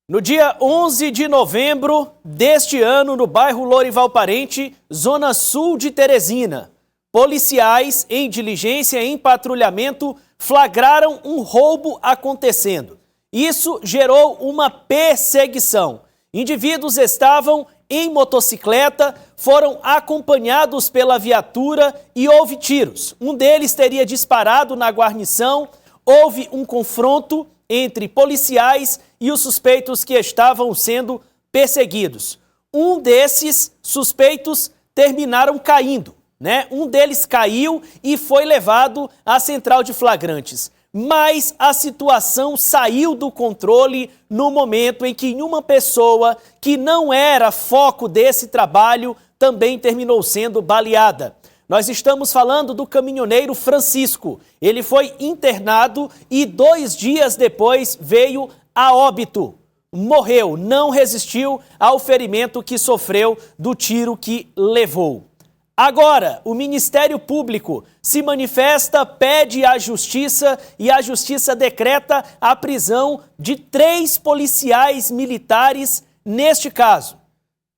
No dia 11 de novembro deste ano, no bairro Lorival Parente, zona sul de Teresina, policiais em diligência e em patrulhamento flagraram um roubo acontecendo. Isso gerou uma perseguição. Indivíduos estavam em motocicleta, foram acompanhados pela viatura e houve tiros. Um deles teria disparado na guarnição, houve um confronto entre policiais e os suspeitos que estavam sendo perseguidos. Um desses suspeitos terminaram caindo, né? Um deles caiu e foi levado à central de flagrantes. Mas a situação saiu do controle no momento em que uma pessoa que não era foco desse trabalho também terminou sendo baleada. Nós estamos falando do caminhoneiro Francisco. Ele foi internado e 2 dias depois veio a óbito. Morreu, não resistiu ao ferimento que sofreu do tiro que levou. Agora, o Ministério Público se manifesta, pede à Justiça e a Justiça decreta a prisão de 3 policiais militares neste caso.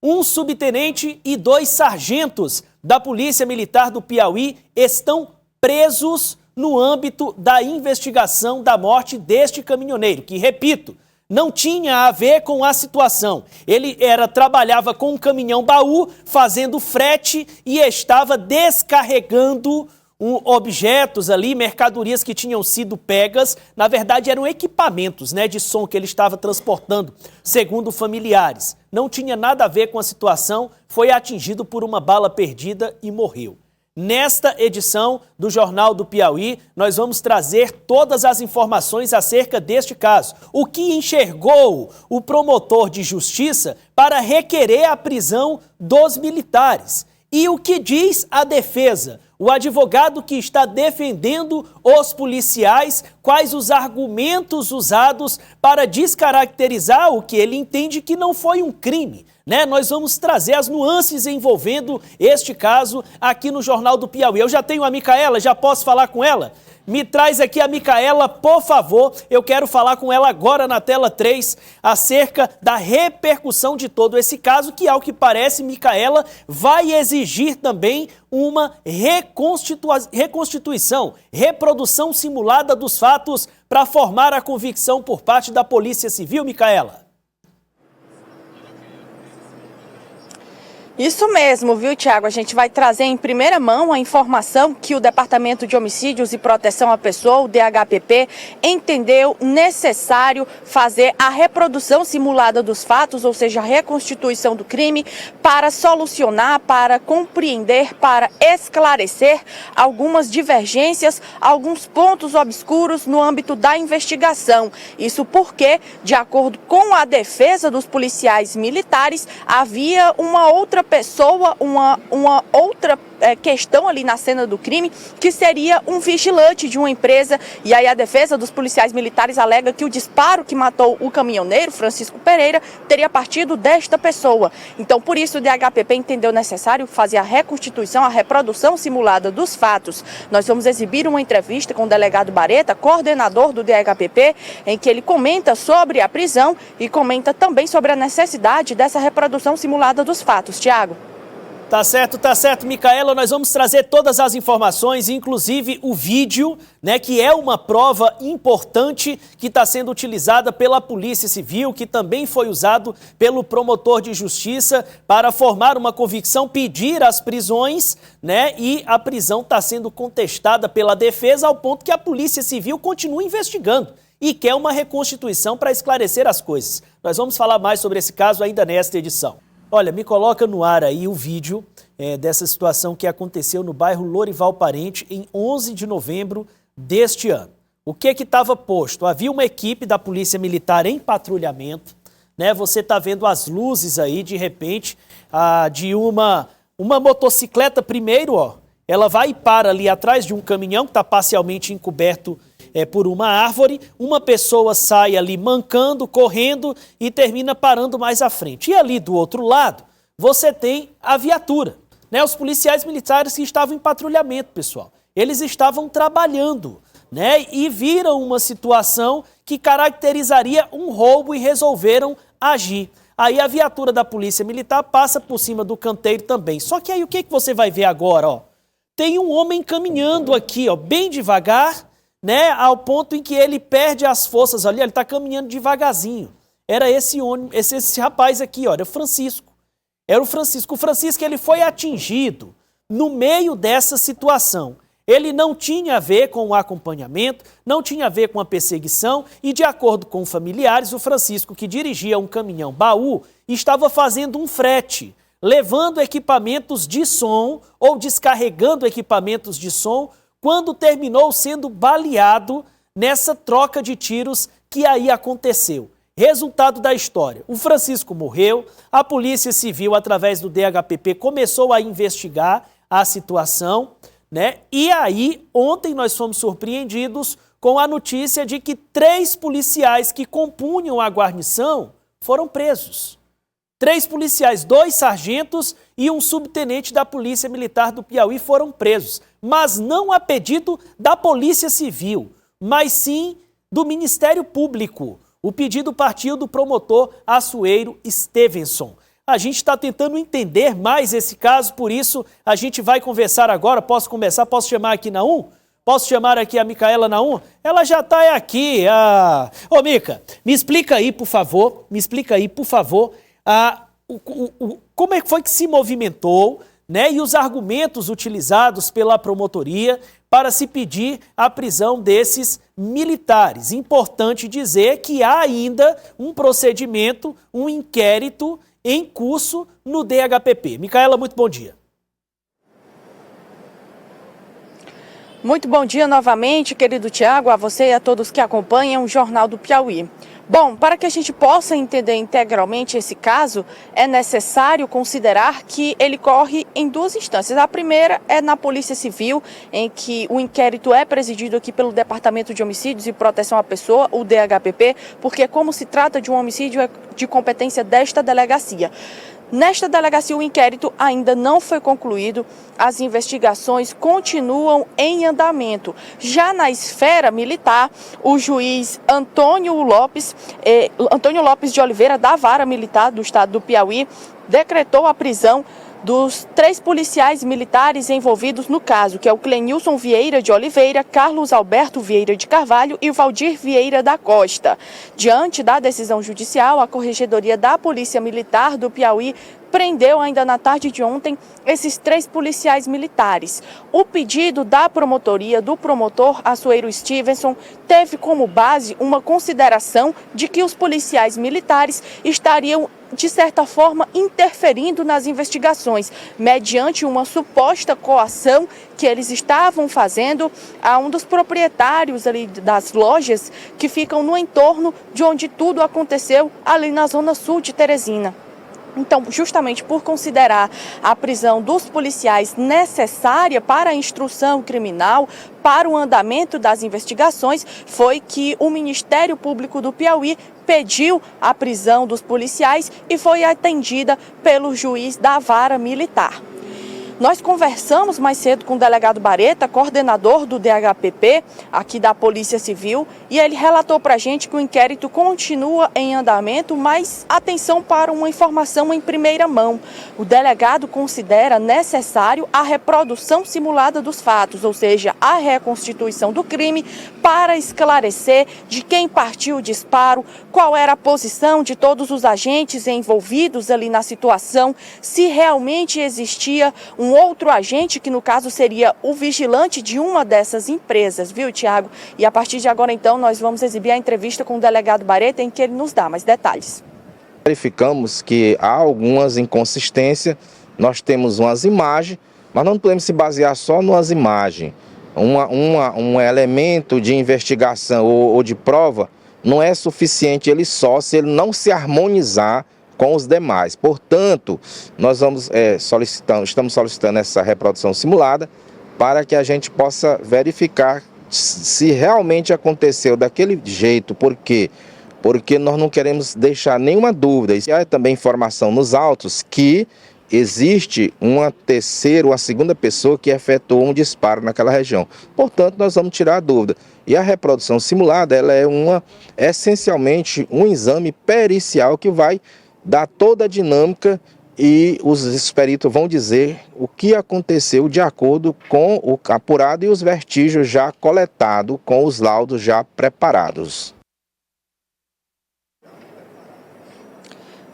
Um subtenente e 2 sargentos da Polícia Militar do Piauí estão presos no âmbito da investigação da morte deste caminhoneiro, que, repito, não tinha a ver com a situação. Ele trabalhava com um caminhão-baú, fazendo frete e estava descarregando objetos ali, mercadorias que tinham sido pegas. Na verdade, eram equipamentos, né, de som que ele estava transportando, segundo familiares. Não tinha nada a ver com a situação, foi atingido por uma bala perdida e morreu. Nesta edição do Jornal do Piauí, nós vamos trazer todas as informações acerca deste caso. O que enxergou o promotor de justiça para requerer a prisão dos militares? E o que diz a defesa? O advogado que está defendendo os policiais, quais os argumentos usados para descaracterizar o que ele entende que não foi um crime, né? Nós vamos trazer as nuances envolvendo este caso aqui no Jornal do Piauí. Eu já tenho a Micaela, já posso falar com ela? Me traz aqui a Micaela, por favor. Eu quero falar com ela agora na tela 3 acerca da repercussão de todo esse caso, que, ao que parece, Micaela vai exigir também uma reprodução simulada dos fatos para formar a convicção por parte da Polícia Civil, Micaela. Isso mesmo, viu, Tiago? A gente vai trazer em primeira mão a informação que o Departamento de Homicídios e Proteção à Pessoa, o DHPP, entendeu necessário fazer a reprodução simulada dos fatos, ou seja, a reconstituição do crime, para solucionar, para compreender, para esclarecer algumas divergências, alguns pontos obscuros no âmbito da investigação. Isso porque, de acordo com a defesa dos policiais militares, havia uma outra pessoa, uma outra questão ali na cena do crime, que seria um vigilante de uma empresa. E aí a defesa dos policiais militares alega que o disparo que matou o caminhoneiro, Francisco Pereira, teria partido desta pessoa. Então, por isso, o DHPP entendeu necessário fazer a reconstituição, a reprodução simulada dos fatos. Nós vamos exibir uma entrevista com o delegado Bareta, coordenador do DHPP, em que ele comenta sobre a prisão e comenta também sobre a necessidade dessa reprodução simulada dos fatos. Tiago? Tá certo, Micaela. Nós vamos trazer todas as informações, inclusive o vídeo, né, que é uma prova importante que está sendo utilizada pela Polícia Civil, que também foi usado pelo promotor de justiça para formar uma convicção, pedir as prisões, né, e a prisão está sendo contestada pela defesa ao ponto que a Polícia Civil continua investigando e quer uma reconstituição para esclarecer as coisas. Nós vamos falar mais sobre esse caso ainda nesta edição. Olha, me coloca no ar aí o vídeo dessa situação que aconteceu no bairro Lorival Parente em 11 de novembro deste ano. O que estava posto? Havia uma equipe da Polícia Militar em patrulhamento, né? Você está vendo as luzes aí, de repente, de uma motocicleta primeiro, ó. Ela vai e para ali atrás de um caminhão que está parcialmente encoberto por uma árvore, uma pessoa sai ali mancando, correndo e termina parando mais à frente. E ali do outro lado, você tem a viatura, né? Os policiais militares que estavam em patrulhamento, pessoal. Eles estavam trabalhando né? E viram uma situação que caracterizaria um roubo e resolveram agir. Aí a viatura da Polícia Militar passa por cima do canteiro também. Só que aí o que você vai ver agora, ó? Tem um homem caminhando aqui, ó, bem devagar, né? Ao ponto em que ele perde as forças ali, ele tá caminhando devagarzinho. Era esse rapaz aqui, ó, era o Francisco. Era o Francisco. O Francisco, ele foi atingido no meio dessa situação. Ele não tinha a ver com o acompanhamento, não tinha a ver com a perseguição e, de acordo com familiares, o Francisco, que dirigia um caminhão-baú, estava fazendo um frete, levando equipamentos de som ou descarregando equipamentos de som, quando terminou sendo baleado nessa troca de tiros que aí aconteceu. Resultado da história, o Francisco morreu, a Polícia Civil, através do DHPP, começou a investigar a situação, né? E aí, ontem nós fomos surpreendidos com a notícia de que 3 policiais que compunham a guarnição foram presos. 3 policiais, 2 sargentos e um subtenente da Polícia Militar do Piauí foram presos, mas não a pedido da Polícia Civil, mas sim do Ministério Público. O pedido partiu do promotor Açoeiro Stevenson. A gente está tentando entender mais esse caso, por isso a gente vai conversar agora. Posso começar? Posso chamar aqui Naum? Posso chamar aqui a Micaela Naum? Ela já está aqui. Ô, Mica, me explica aí, por favor, como é que foi que se movimentou, né, e os argumentos utilizados pela promotoria para se pedir a prisão desses militares. Importante dizer que há ainda um procedimento, um inquérito em curso no DHPP. Micaela, muito bom dia. Muito bom dia novamente, querido Tiago, a você e a todos que acompanham o Jornal do Piauí. Bom, para que a gente possa entender integralmente esse caso, é necessário considerar que ele corre em 2 instâncias. A primeira é na Polícia Civil, em que o inquérito é presidido aqui pelo Departamento de Homicídios e Proteção à Pessoa, o DHPP, porque como se trata de um homicídio, é de competência desta delegacia. Nesta delegacia, o inquérito ainda não foi concluído, as investigações continuam em andamento. Já na esfera militar, o juiz Antônio Lopes de Oliveira, da Vara Militar do Estado do Piauí, decretou a prisão dos 3 policiais militares envolvidos no caso, que é o Clenilson Vieira de Oliveira, Carlos Alberto Vieira de Carvalho e o Valdir Vieira da Costa. Diante da decisão judicial, a Corregedoria da Polícia Militar do Piauí prendeu ainda na tarde de ontem esses 3 policiais militares. O pedido da promotoria do promotor Açoeiro Stevenson teve como base uma consideração de que os policiais militares estariam, de certa forma, interferindo nas investigações, mediante uma suposta coação que eles estavam fazendo a um dos proprietários ali das lojas que ficam no entorno de onde tudo aconteceu, ali na zona sul de Teresina. Então, justamente por considerar a prisão dos policiais necessária para a instrução criminal, para o andamento das investigações, foi que o Ministério Público do Piauí pediu a prisão dos policiais e foi atendida pelo juiz da Vara Militar. Nós conversamos mais cedo com o delegado Bareta, coordenador do DHPP, aqui da Polícia Civil, e ele relatou para a gente que o inquérito continua em andamento, mas atenção para uma informação em primeira mão. O delegado considera necessário a reprodução simulada dos fatos, ou seja, a reconstituição do crime, para esclarecer de quem partiu o disparo, qual era a posição de todos os agentes envolvidos ali na situação, se realmente existia um outro agente, que no caso seria o vigilante de uma dessas empresas, viu, Tiago? E a partir de agora, então, nós vamos exibir a entrevista com o delegado Bareta, em que ele nos dá mais detalhes. Verificamos que há algumas inconsistências, nós temos umas imagens, mas não podemos se basear só nas imagens. Um elemento de investigação ou de prova não é suficiente ele só, se ele não se harmonizar com os demais. Portanto, nós estamos solicitando essa reprodução simulada para que a gente possa verificar se realmente aconteceu daquele jeito. Por quê? Porque nós não queremos deixar nenhuma dúvida. E há também informação nos autos que existe uma segunda pessoa que efetuou um disparo naquela região. Portanto, nós vamos tirar a dúvida. E a reprodução simulada, ela é essencialmente um exame pericial que vai dar toda a dinâmica e os peritos vão dizer o que aconteceu de acordo com o apurado e os vestígios já coletados com os laudos já preparados.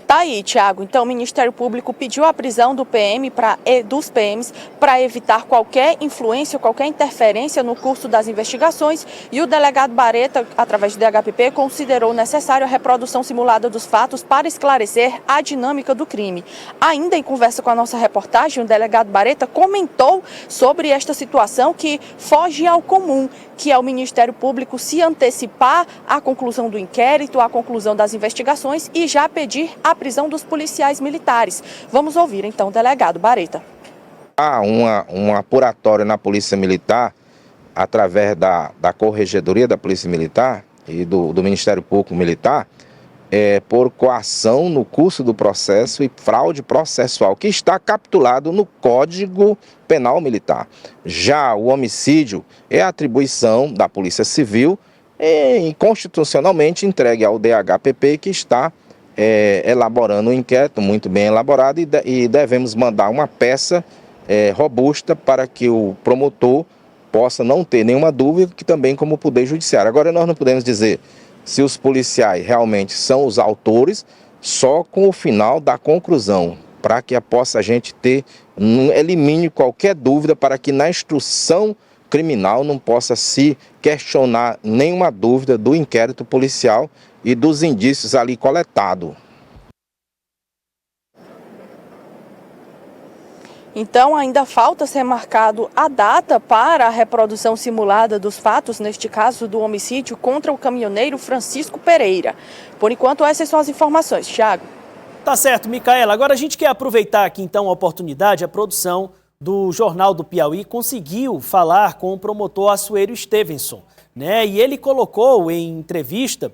Tá aí, Tiago. Então, o Ministério Público pediu a prisão dos PMs para evitar qualquer influência, qualquer interferência no curso das investigações, e o delegado Bareta, através do DHPP, considerou necessário a reprodução simulada dos fatos para esclarecer a dinâmica do crime. Ainda em conversa com a nossa reportagem, o delegado Bareta comentou sobre esta situação que foge ao comum, que é o Ministério Público se antecipar à conclusão do inquérito, à conclusão das investigações e já pedir a prisão dos policiais militares. Vamos ouvir então o delegado Bareta. Há um apuratório na Polícia Militar, através da Corregedoria da Polícia Militar e do Ministério Público Militar, por coação no curso do processo e fraude processual, que está capitulado no Código Penal Militar. Já o homicídio é atribuição da Polícia Civil e constitucionalmente entregue ao DHPP, que está elaborando um inquérito muito bem elaborado e devemos mandar uma peça robusta para que o promotor possa não ter nenhuma dúvida, que também como o Poder Judiciário. Agora nós não podemos dizer se os policiais realmente são os autores, só com o final da conclusão, para que a gente elimine qualquer dúvida, para que na instrução criminal não possa se questionar nenhuma dúvida do inquérito policial e dos indícios ali coletados. Então, ainda falta ser marcado a data para a reprodução simulada dos fatos, neste caso do homicídio contra o caminhoneiro Francisco Pereira. Por enquanto, essas são as informações. Thiago. Tá certo, Micaela. Agora a gente quer aproveitar aqui então a oportunidade, a produção do Jornal do Piauí conseguiu falar com o promotor Assuero Stevenson, né? E ele colocou em entrevista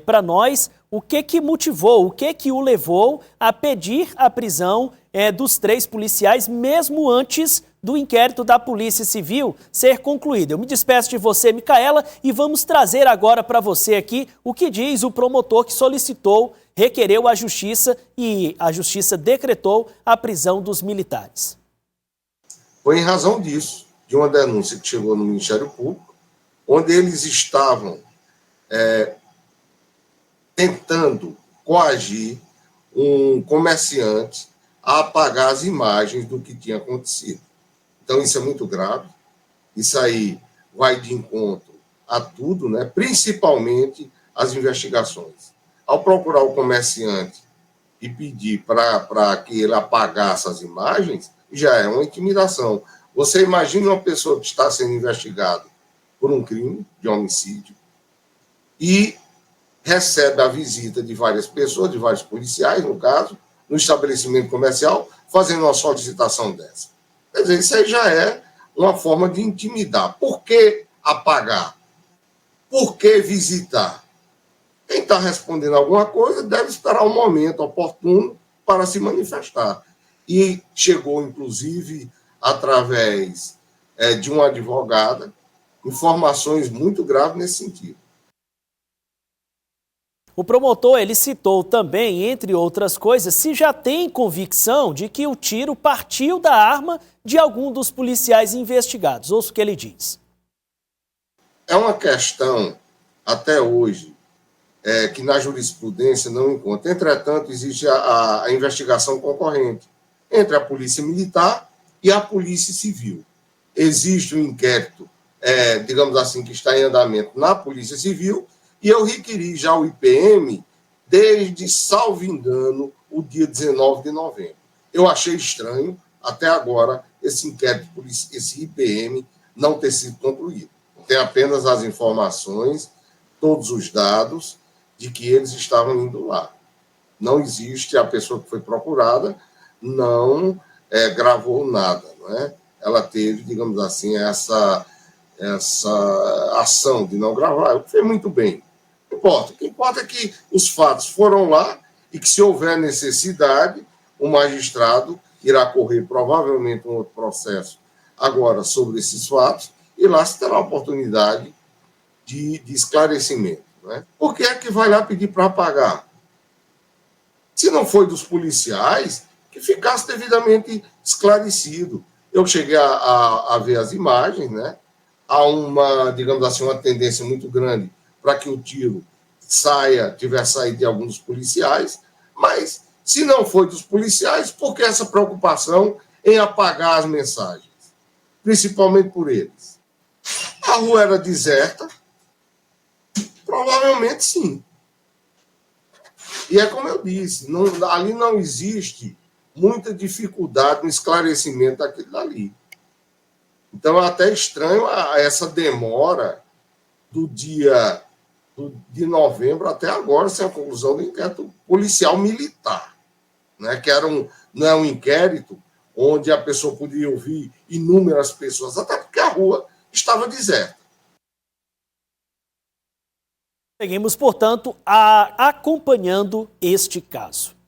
para nós o que motivou, o que o levou a pedir a prisão dos 3 policiais, mesmo antes do inquérito da Polícia Civil ser concluído. Eu me despeço de você, Micaela, e vamos trazer agora para você aqui o que diz o promotor que solicitou, requereu à Justiça e a Justiça decretou a prisão dos militares. Foi em razão disso, de uma denúncia que chegou no Ministério Público, onde eles estavam tentando coagir um comerciante a apagar as imagens do que tinha acontecido. Então, isso é muito grave. Isso aí vai de encontro a tudo, né? Principalmente as investigações. Ao procurar o comerciante e pedir para que ele apagasse as imagens, já é uma intimidação. Você imagina uma pessoa que está sendo investigada por um crime de homicídio e recebe a visita de várias pessoas, de vários policiais, no caso, no estabelecimento comercial, fazendo uma solicitação dessa. Quer dizer, isso aí já é uma forma de intimidar. Por que apagar? Por que visitar? Quem está respondendo alguma coisa deve esperar um momento oportuno para se manifestar. E chegou, inclusive, através de uma advogada, informações muito graves nesse sentido. O promotor, ele citou também, entre outras coisas, se já tem convicção de que o tiro partiu da arma de algum dos policiais investigados. Ouça o que ele diz. É uma questão, até hoje, que na jurisprudência não encontra. Entretanto, existe a investigação concorrente entre a Polícia Militar e a Polícia Civil. Existe um inquérito, digamos assim, que está em andamento na Polícia Civil, e eu requeri já o IPM desde, salvo engano, o dia 19 de novembro. Eu achei estranho, até agora, esse inquérito, esse IPM, não ter sido concluído. Tem apenas as informações, todos os dados de que eles estavam indo lá. Não existe, a pessoa que foi procurada não gravou nada, não é? Ela teve, digamos assim, essa ação de não gravar, o que fez muito bem. Não importa. O que importa é que os fatos foram lá e que, se houver necessidade, o magistrado irá correr provavelmente um outro processo agora sobre esses fatos, e lá se terá a oportunidade de esclarecimento. Né? Por que é que vai lá pedir para pagar? Se não foi dos policiais, que ficasse devidamente esclarecido. Eu cheguei a ver as imagens, né? Há uma, digamos assim, uma tendência muito grande para que o tiro tivesse saído de alguns dos policiais, mas se não foi dos policiais, por que essa preocupação em apagar as mensagens? Principalmente por eles. A rua era deserta? Provavelmente sim. E é como eu disse, ali não existe muita dificuldade no esclarecimento daquilo dali. Então é até estranho essa demora de novembro até agora, sem a conclusão do inquérito policial militar, né? Que não é um inquérito onde a pessoa podia ouvir inúmeras pessoas, até porque a rua estava deserta. Seguimos, portanto, acompanhando este caso.